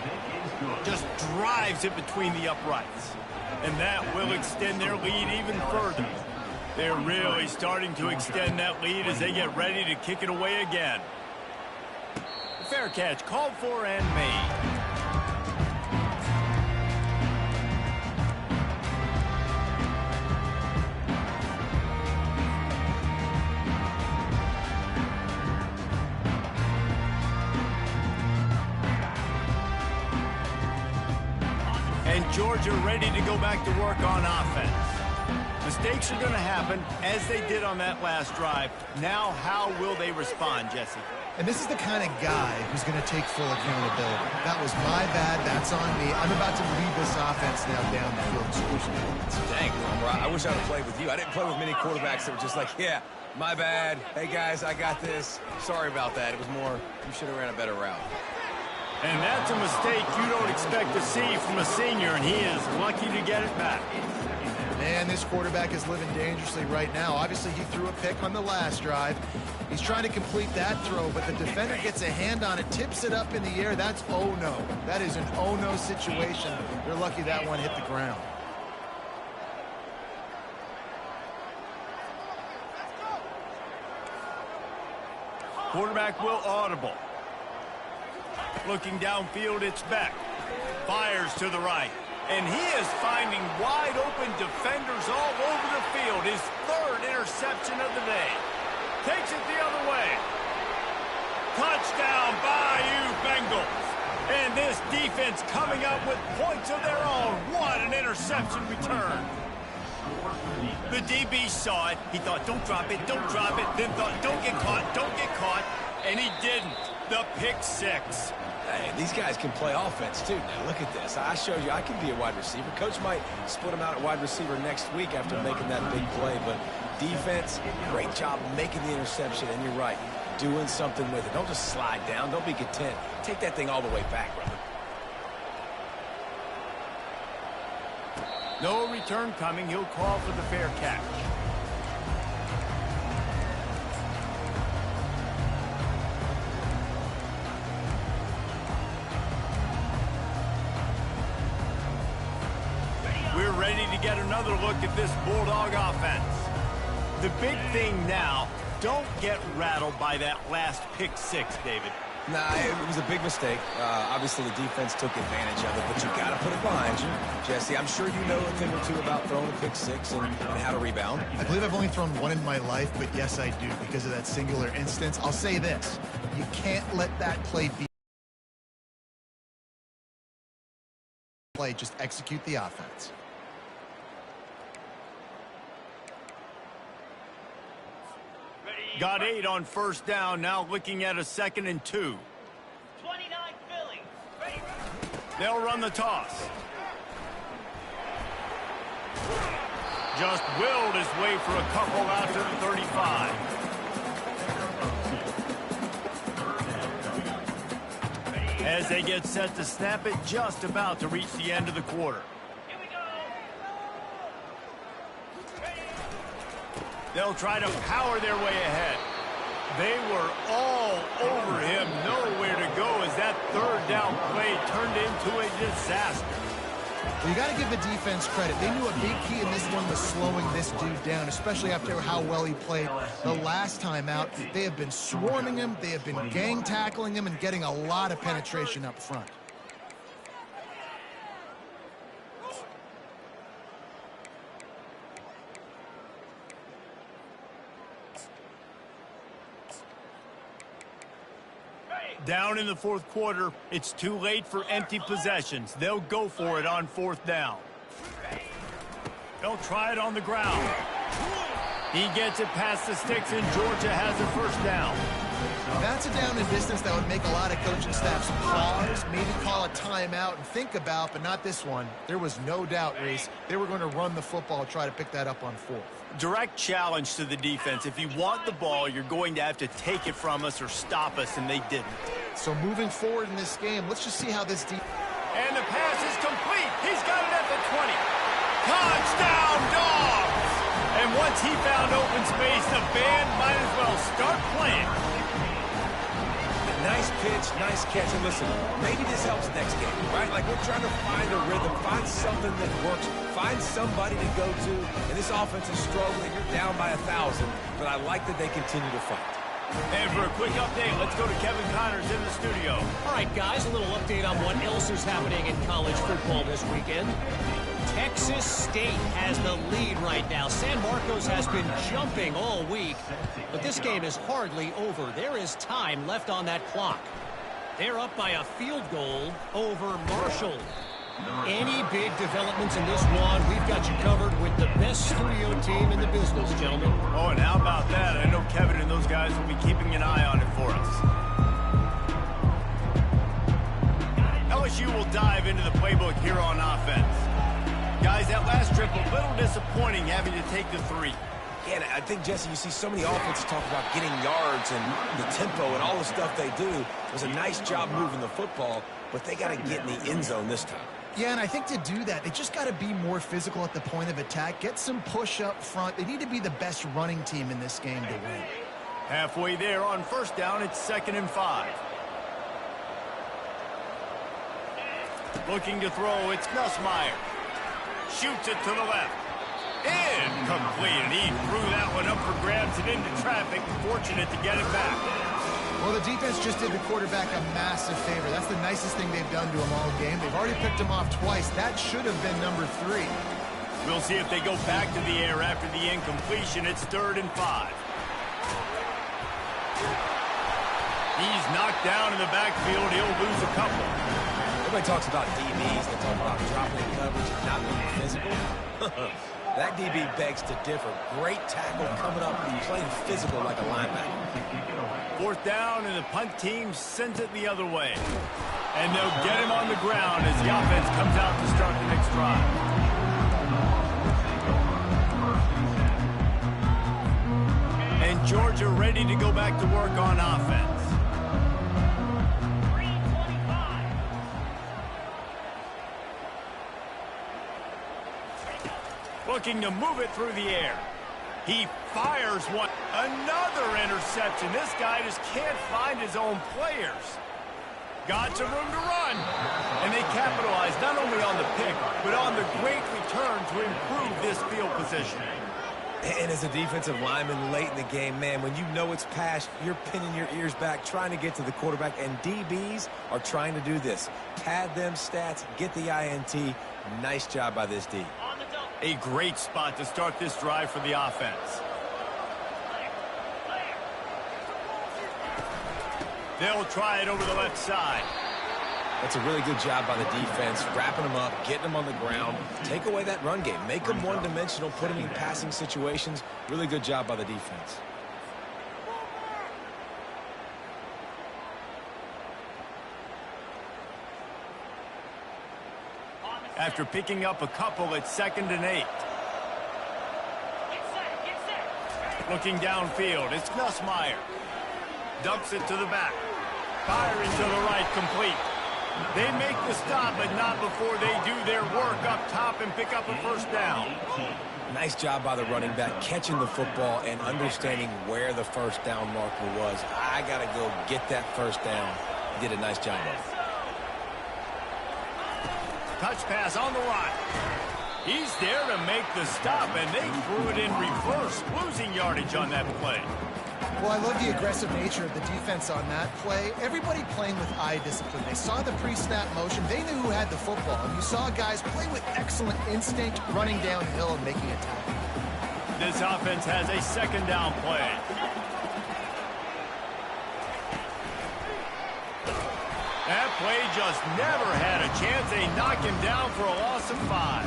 Just drives it between the uprights. And that will extend their lead even further. They're really starting to extend that lead as they get ready to kick it away again. Fair catch called for and made. And Georgia ready to go back to work on offense. Mistakes are going to happen, as they did on that last drive. Now, how will they respond, Jesse? And this is the kind of guy who's going to take full accountability. That was my bad. That's on me. I'm about to lead this offense now down the field and score some points. Dang, I wish I would play with you. I didn't play with many quarterbacks that were just like, yeah, my bad. Hey, guys, I got this. Sorry about that. It was more, you should have ran a better route. And that's a mistake you don't expect to see from a senior, and he is lucky to get it back. Man, this quarterback is living dangerously right now. Obviously, he threw a pick on the last drive. He's trying to complete that throw, but the defender gets a hand on it, tips it up in the air. That's oh-no. That is an oh-no situation. They're lucky that one hit the ground. Quarterback will audible. Looking downfield, it's Beck. Fires to the right. And he is finding wide open defenders all over the field. His third interception of the day. Takes it the other way. Touchdown, Bayou Bengals. And this defense coming up with points of their own. What an interception return. The DB saw it. He thought, don't drop it, don't drop it. Then thought, don't get caught, don't get caught. And he didn't. The pick six. Hey, these guys can play offense, too. Now, look at this. I showed you I can be a wide receiver. Coach might split him out at wide receiver next week after making that big play. But defense, great job making the interception. And you're right, doing something with it. Don't just slide down. Don't be content. Take that thing all the way back, brother. No return coming. He'll call for the fair catch. We're ready to get another look at this Bulldog offense. The big thing now, don't get rattled by that last pick six, David. Nah, it was a big mistake. Obviously, the defense took advantage of it, but you got to put it behind you. Jesse, I'm sure you know a thing or two about throwing a pick six and how to rebound. I believe I've only thrown one in my life, but yes, I do because of that singular instance. I'll say this. You can't let that play be. Just execute the offense. Got 8 on first down, now looking at a 2nd and 2. 29 Philly. They'll run the toss. Just willed his way for a couple out to the 35. As they get set to snap it, just about to reach the end of the quarter. Here we go. They'll try to power their way ahead. They were all over him, nowhere to go as that third down play turned into a disaster. Well, you got to give the defense credit. They knew a big key in this one was slowing this dude down, especially after how well he played the last time out. They have been swarming him, they have been gang tackling him, and getting a lot of penetration up front. Down in the fourth quarter, it's too late for empty possessions. They'll go for it on fourth down. They'll try it on the ground. He gets it past the sticks, and Georgia has a first down. That's a down and distance that would make a lot of coaching staffs pause, maybe call a timeout and think about, but not this one. There was no doubt, Reese, they were going to run the football, try to pick that up on fourth. Direct challenge to the defense. If you want the ball, you're going to have to take it from us or stop us, and they didn't. So moving forward in this game, let's just see how this And the pass is complete. He's got it at the 20. Touchdown, Dogs! And once he found open space, the band might as well start playing. Nice pitch, nice catch. And listen, maybe this helps next game, right? Like we're trying to find a rhythm, find something that works, find somebody to go to. And this offense is struggling. You're down by 1,000, but I like that they continue to fight. And for a quick update, let's go to Kevin Connors in the studio. All right, guys, a little update on what else is happening in college football this weekend. Texas State has the lead right now. San Marcos has been jumping all week, but this game is hardly over. There is time left on that clock. They're up by a field goal over Marshall. Any big developments in this one, we've got you covered with the best studio team in the business, gentlemen. Oh, and how about that? I know Kevin and those guys will be keeping an eye on it for us. LSU will dive into the playbook here on offense. Guys, that last trip, a little disappointing having to take the 3. Yeah, and I think, Jesse, you see so many offenses talk about getting yards and the tempo and all the stuff they do. It was a nice job moving the football, but they got to get in the end zone this time. Yeah, and I think to do that, they just got to be more physical at the point of attack, get some push up front. They need to be the best running team in this game to win. Halfway there on first down, it's 2nd and 5. Looking to throw, it's Nussmeier. Shoots it to the left. Incomplete, and he threw that one up for grabs and into traffic. Fortunate to get it back. Well, the defense just did the quarterback a massive favor. That's the nicest thing they've done to him all game. They've already picked him off twice. That should have been number 3. We'll see if they go back to the air after the incompletion. It's 3rd and 5. He's knocked down in the backfield. He'll lose a couple. Everybody talks about DBs. They talk about dropping in coverage and not being physical. That DB begs to differ. Great tackle coming up and playing physical like a linebacker. 4th down, and the punt team sends it the other way. And they'll get him on the ground as the offense comes out to start the next drive. And Georgia ready to go back to work on offense. Looking to move it through the air. He fires one. Another interception. This guy just can't find his own players. Got some room to run. And they capitalize not only on the pick, but on the great return to improve this field position. And as a defensive lineman late in the game, man, when you know it's pass, you're pinning your ears back, trying to get to the quarterback, and DBs are trying to do this. Pad them stats, get the INT. Nice job by this D. A great spot to start this drive for the offense. They'll try it over the left side. That's a really good job by the defense, wrapping them up, getting them on the ground. Take away that run game. Make them one-dimensional, put them in passing situations. Really good job by the defense. After picking up a couple, it's 2nd and 8. Looking downfield, it's Nussmeier. Dumps it to the back. Firing to the right, complete. They make the stop, but not before they do their work up top and pick up a 1st down. Nice job by the running back, catching the football and understanding where the 1st down marker was. I got to go get that 1st down. He did a nice job of it. Touch pass on the right. He's there to make the stop, and they threw it in reverse, losing yardage on that play. Well, I love the aggressive nature of the defense on that play. Everybody playing with eye discipline. They saw the pre-snap motion. They knew who had the football. And you saw guys play with excellent instinct, running downhill and making a tackle. This offense has a 2nd down play. That play just never had a chance. They knock him down for a loss of 5.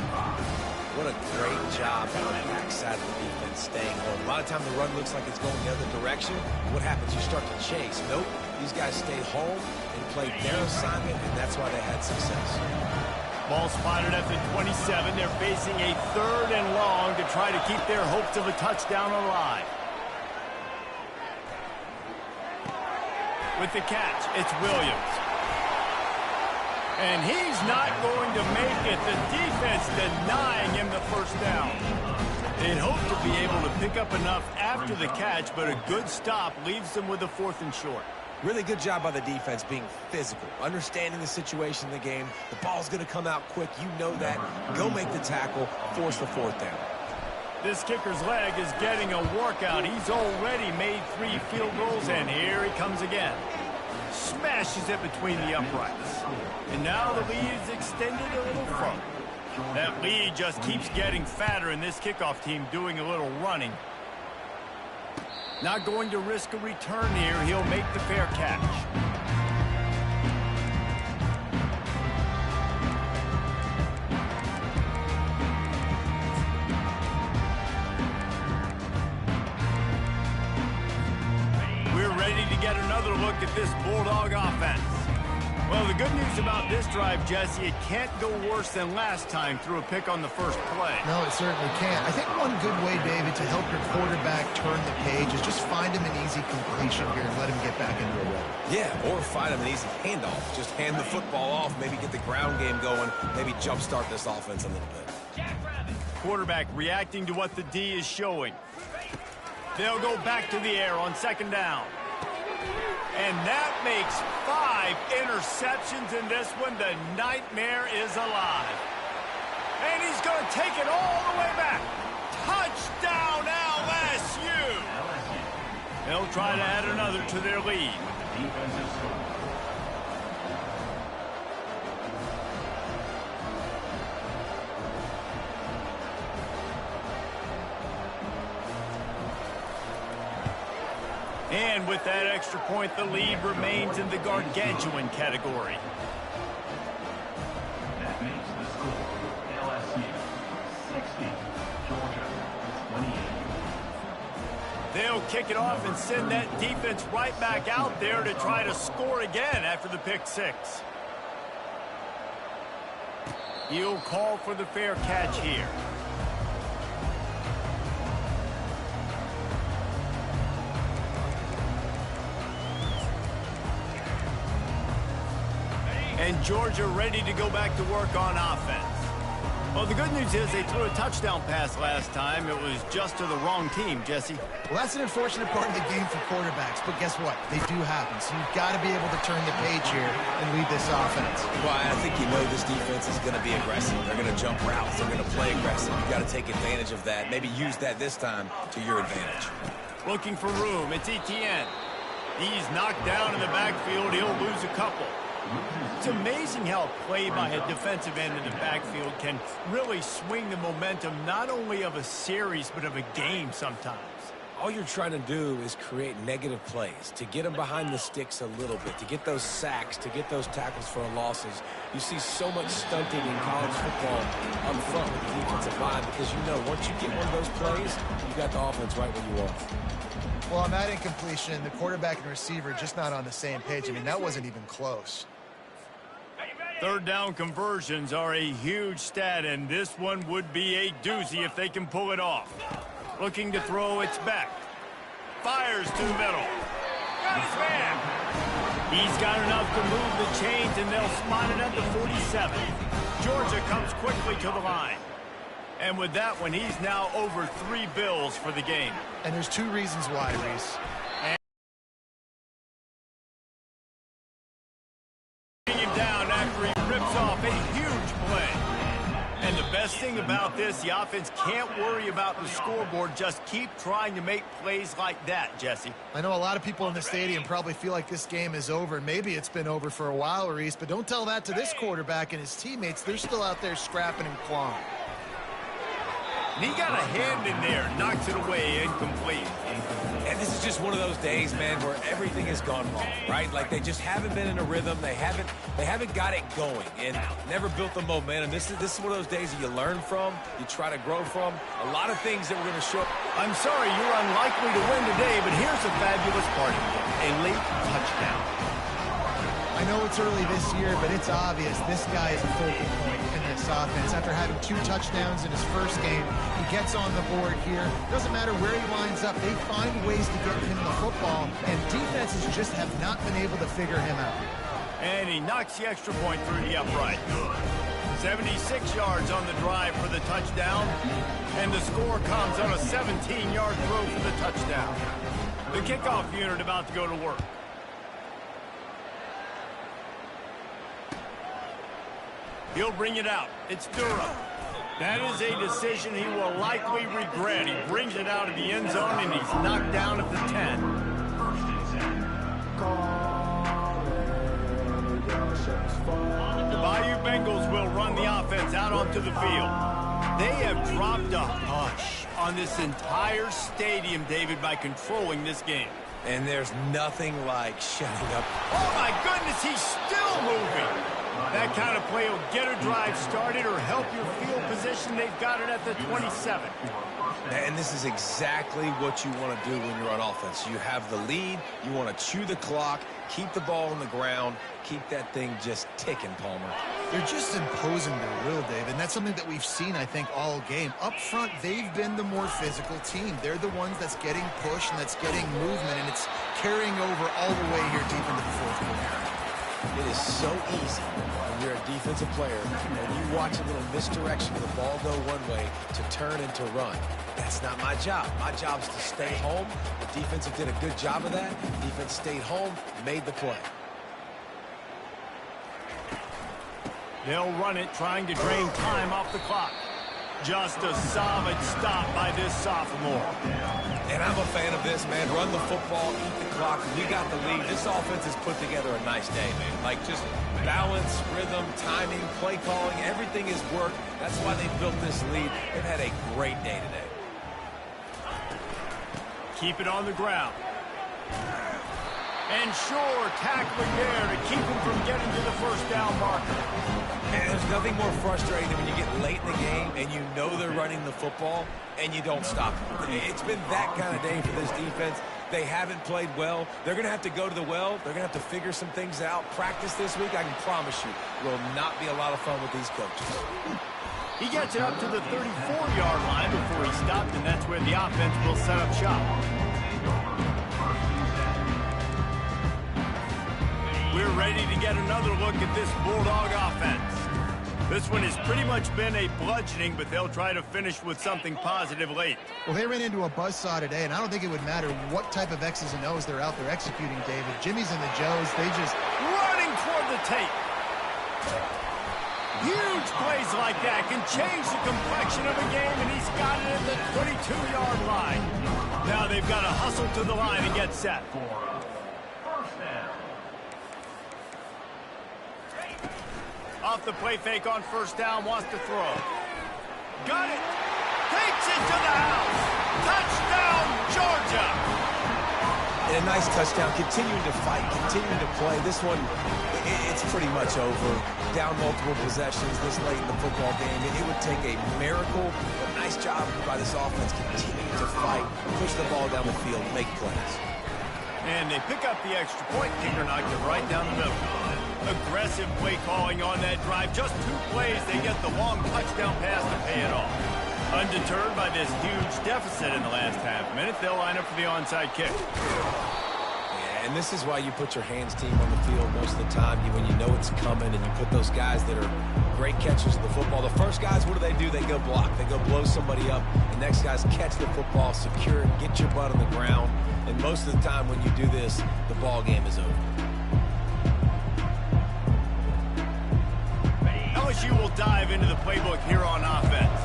What a great job on the backside of the defense staying home. A lot of times the run looks like it's going the other direction. What happens? You start to chase. Nope. These guys stayed home and played their assignment, and that's why they had success. Ball spotted at the 27. They're facing a 3rd and long to try to keep their hopes of a touchdown alive. With the catch, it's Williams. And he's not going to make it. The defense denying him the 1st down. They'd hope to be able to pick up enough after the catch, but a good stop leaves them with a 4th and short. Really good job by the defense being physical, understanding the situation in the game. The ball's going to come out quick. You know that. Go make the tackle, force the 4th down. This kicker's leg is getting a workout. He's already made 3 field goals, and here he comes again. Smashes it between the uprights. And now the lead is extended a little further. That lead just keeps getting fatter, and this kickoff team doing a little running. Not going to risk a return here. He'll make the fair catch. We're ready to get another look at this Bulldog offense. Well, the good news about this drive, Jesse, it can't go worse than last time through a pick on the 1st play. No, it certainly can't. I think one good way, David, to help your quarterback turn the page is just find him an easy completion here and let him get back into a rhythm. Yeah, or find him an easy handoff. Just hand the football off, maybe get the ground game going, maybe jumpstart this offense a little bit. Quarterback reacting to what the D is showing. They'll go back to the air on 2nd down. And that makes 5 interceptions in this one. The nightmare is alive. And he's going to take it all the way back. Touchdown, LSU! They'll try to add another to their lead. And with that extra point, the lead remains in the gargantuan category. That makes the score LSU 60, Georgia 28. They'll kick it off and send that defense right back out there to try to score again after the pick six. He'll call for the fair catch here. And Georgia ready to go back to work on offense. Well, the good news is they threw a touchdown pass last time. It was just to the wrong team, Jesse. Well, that's an unfortunate part of the game for quarterbacks, but guess what? They do happen, so you've got to be able to turn the page here and lead this offense. Well, I think you know this defense is going to be aggressive. They're going to jump routes. They're going to play aggressive. You've got to take advantage of that. Maybe use that this time to your advantage. Looking for room. It's Ncca. He's knocked down in the backfield. He'll lose a couple. It's amazing how a play by a defensive end in the backfield can really swing the momentum not only of a series but of a game sometimes. All you're trying to do is create negative plays, to get them behind the sticks a little bit, to get those sacks, to get those tackles for losses. You see so much stunting in college football up front with the defensive line because you know once you get one of those plays, you got the offense right where you want. Well, on that incompletion, the quarterback and receiver just not on the same page. I mean, that wasn't even close. Third down conversions are a huge stat, and this one would be a doozy if they can pull it off. Looking to throw, it's back. Fires to the middle. Got his man. He's got enough to move the chains, and they'll spot it at the 47. Georgia comes quickly to the line. And with that one, he's now over 3 bills for the game. And there's 2 reasons why, Reese. Off a huge play. And the best thing about this, the offense can't worry about the scoreboard. Just keep trying to make plays like that, Jesse. I know a lot of people in the stadium probably feel like this game is over. Maybe it's been over for a while, Reese, but don't tell that to this quarterback and his teammates. They're still out there scrapping and clawing. And he got a hand in there, knocks it away, incomplete. And this is just one of those days, man, where everything has gone wrong, right? Like they just haven't been in a rhythm. They haven't got it going and never built the momentum. This is one of those days that you learn from, you try to grow from. A lot of things that we're going to show. I'm sorry, you're unlikely to win today, but here's a fabulous part of it. A late touchdown. I know it's early this year, but it's obvious this guy is a focal point in this offense. After having 2 touchdowns in his first game, he gets on the board here. Doesn't matter where he lines up, they find ways to get him the football, and defenses just have not been able to figure him out. And he knocks the extra point through the upright. 76 yards on the drive for the touchdown, and the score comes on a 17-yard throw for the touchdown. The kickoff unit about to go to work. He'll bring it out. It's Durham. That is a decision he will likely regret. He brings it out of the end zone, and he's knocked down at the 10. The Bayou Bengals will run the offense out onto the field. They have dropped a hush on this entire stadium, David, by controlling this game. And there's nothing like shutting up. Oh, my goodness, he's still moving. That kind of play will get a drive started or help your field position. They've got it at the 27. And this is exactly what you want to do when you're on offense. You have the lead. You want to chew the clock, keep the ball on the ground, keep that thing just ticking, Palmer. They're just imposing their will, Dave, and that's something that we've seen, I think, all game. Up front, they've been the more physical team. They're the ones that's getting pushed and that's getting movement, and it's carrying over all the way here deep into the fourth quarter. It is so easy when you're a defensive player and you watch a little misdirection of the ball go one way to turn and to run. That's not my job. My job is to stay home. The defense did a good job of that. The defense stayed home, made the play. They'll run it, trying to drain time off the clock. Just a solid stop by this sophomore. And I'm a fan of this, man. Run the football, eat the clock. We got the lead. This offense has put together a nice day, man. Like, just balance, rhythm, timing, play calling, everything has worked. That's why they built this lead. They've had a great day today. Keep it on the ground. And sure, tackling there to keep him from getting to the first down marker. And there's nothing more frustrating than when you get late in the game and you know they're running the football and you don't stop them. It's been that kind of day for this defense. They haven't played well. They're going to have to go to the well. They're going to have to figure some things out. Practice this week, I can promise you, will not be a lot of fun with these coaches. He gets it up to the 34-yard line before he stopped, and that's where the offense will set up shop. We're ready to get another look at this Bulldog offense. This one has pretty much been a bludgeoning, but they'll try to finish with something positive late. Well, they ran into a buzzsaw today, and I don't think it would matter what type of X's and O's they're out there executing, David. Jimmy's and the Joes, they just... Running toward the tape. Huge plays like that can change the complexion of a game, and he's got it at the 22-yard line. Now they've got to hustle to the line and get set. Off the play fake on first down, wants to throw. Got it. Takes it to the house. Touchdown, Georgia. And a nice touchdown. Continuing to fight, continuing to play. This one, it's pretty much over. Down multiple possessions this late in the football game. It would take a miracle, but nice job by this offense continuing to fight, push the ball down the field, make plays. And they pick up the extra point. Kicker knocked it right down the middle. Aggressive play calling on that drive. Just 2 plays, they get the long touchdown pass to pay it off. Undeterred by this huge deficit in the last half-minute, they'll line up for the onside kick. Yeah, and this is why you put your hands team on the field most of the time. When you know it's coming and you put those guys that are great catchers of the football. The first guys, what do? They go block. They go blow somebody up. The next guys catch the football, secure it, get your butt on the ground. And most of the time when you do this, the ball game is over. LSU will dive into the playbook here on offense.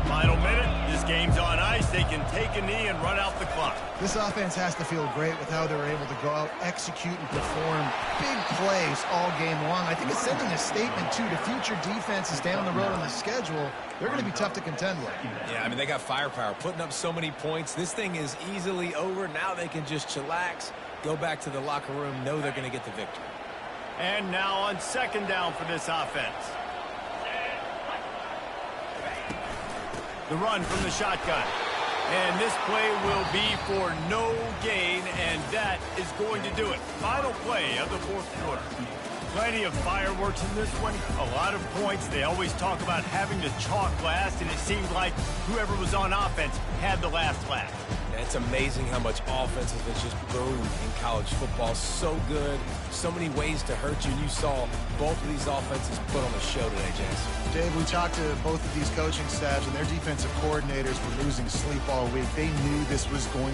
Final minute, this game's on ice. They can take a knee and run out the clock. This offense has to feel great with how they're able to go out, execute, and perform big plays all game long. I think it's sending a statement, too, to future defenses down the road on the schedule. They're going to be tough to contend with. Yeah, I mean, they got firepower, putting up so many points. This thing is easily over. Now they can just chillax, go back to the locker room, know they're going to get the victory. And now on second down for this offense. The run from the shotgun. And this play will be for no gain, and that is going to do it. Final play of the fourth quarter. Plenty of fireworks in this one. A lot of points. They always talk about having to chalk last, and it seemed like whoever was on offense had the last laugh. It's amazing how much offense has just boomed in college football. So good. So many ways to hurt you. And you saw both of these offenses put on a show today, Jason. Dave, we talked to both of these coaching staffs, and their defensive coordinators were losing sleep all week. They knew this was going